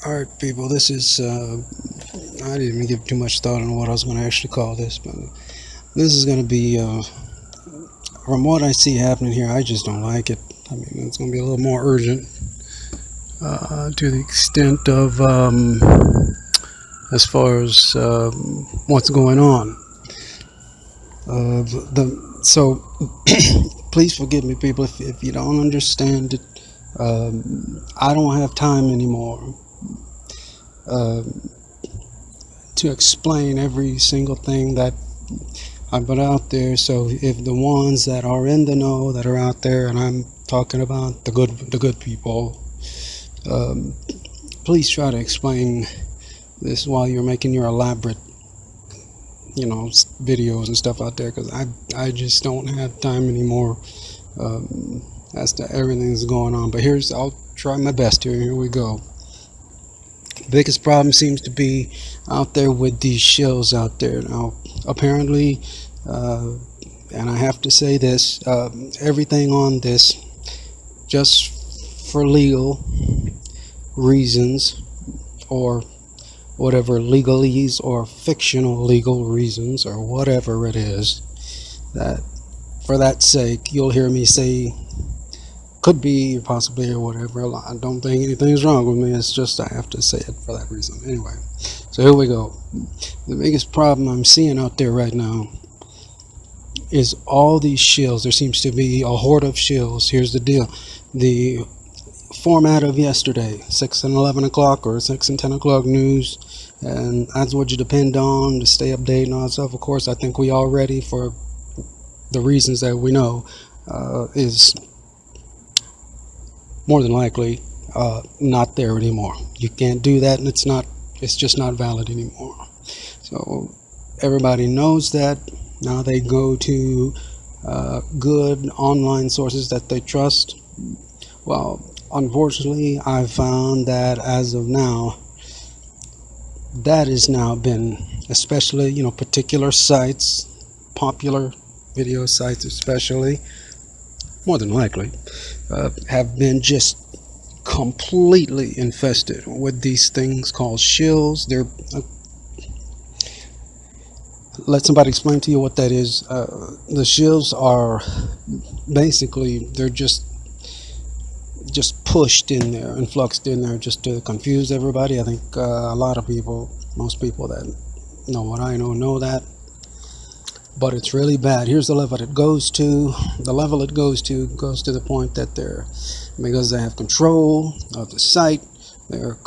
Alright, people, this is, I didn't even give too much thought on what I was going to actually call this, but this is going to be, from what I see happening here, I just don't like it. I mean, it's going to be a little more urgent, to the extent of, as far as, what's going on. So, please forgive me, people, if you don't understand it. I don't have time anymore to explain every single thing that I put out there. So if the ones that are in the know, that are out there, and I'm talking about the good people, please try to explain this while you're making your elaborate, videos and stuff out there, because I just don't have time anymore as to everything that's going on. But I'll try my best here. Here we go. The biggest problem seems to be out there with these shills out there. Now, apparently, and I have to say this, everything on this, just for legal reasons, or whatever legalese or fictional legal reasons, or whatever it is, that for that sake, you'll hear me say could be, possibly, or whatever. I don't think anything's wrong with me. It's just I have to say it for that reason. Anyway, so here we go. The biggest problem I'm seeing out there right now is all these shills. There seems to be a horde of shills. Here's the deal. The format of yesterday, 6 and 11 o'clock or 6 and 10 o'clock news, and that's what you depend on to stay updated and all that stuff. Of course, I think we all ready for the reasons that we know, is more than likely not there anymore. You can't do that, and it's just not valid anymore. So everybody knows that. Now they go to good online sources that they trust. Well, unfortunately, I've found that as of now, that has now been, especially, particular sites, popular video sites especially, more than likely, have been just completely infested with these things called shills. They're let somebody explain to you what that is. The shills are basically, they're just pushed in there, influxed in there, just to confuse everybody. I think a lot of people, most people that know what I know that. But it's really bad. Here's the level it goes to. The level it goes to the point that because they have control of the site, they're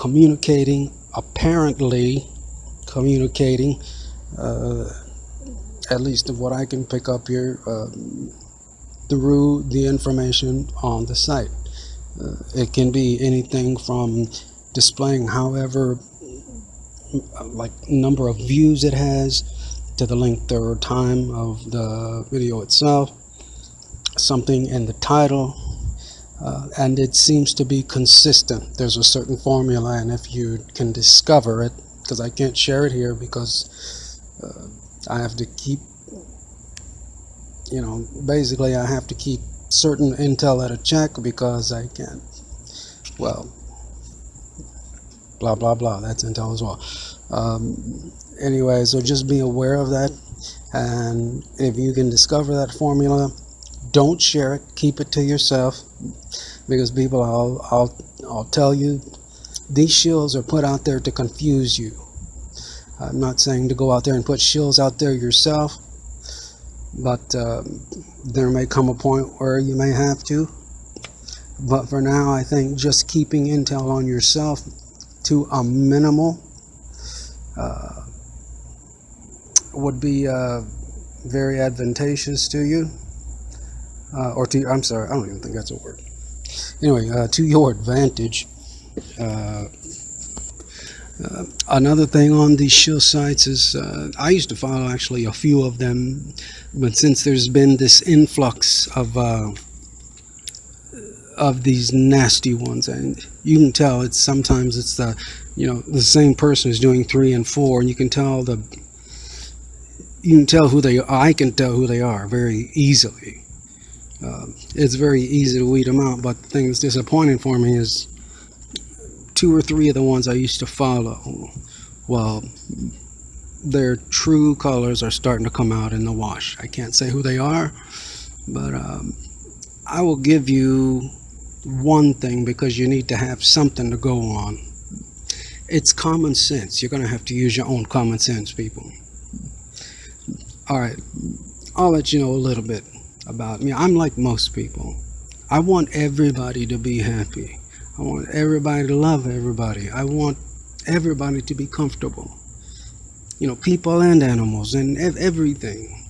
apparently communicating, at least of what I can pick up here, through the information on the site. It can be anything from displaying however, like, number of views it has, to the length or time of the video itself, something in the title, and it seems to be consistent. There's a certain formula, and if you can discover it, because I can't share it here because I have to keep, basically I have to keep certain intel at a check, because I can't, well, blah blah blah, that's intel as well. Anyway, so just be aware of that, and if you can discover that formula, don't share it, keep it to yourself, because people, I'll tell you, these shills are put out there to confuse you. I'm not saying to go out there and put shills out there yourself, but there may come a point where you may have to. But for now, I think just keeping intel on yourself to a minimal would be very advantageous to you, or to, I'm sorry, I don't even think that's a word. Anyway, to your advantage. Another thing on these shill sites is, I used to follow actually a few of them, but since there's been this influx of these nasty ones, and you can tell sometimes it's the same person is doing 3 and 4, and you can tell who they are. I can tell who they are very easily. It's very easy to weed them out, but the thing that's disappointing for me is 2 or 3 of the ones I used to follow, well, their true colors are starting to come out in the wash. I can't say who they are, but I will give you one thing, because you need to have something to go on. It's common sense. You're going to have to use your own common sense, people. All right, I'll let you know a little bit about me. I'm like most people. I want everybody to be happy. I want everybody to love everybody. I want everybody to be comfortable. You know, people and animals and everything.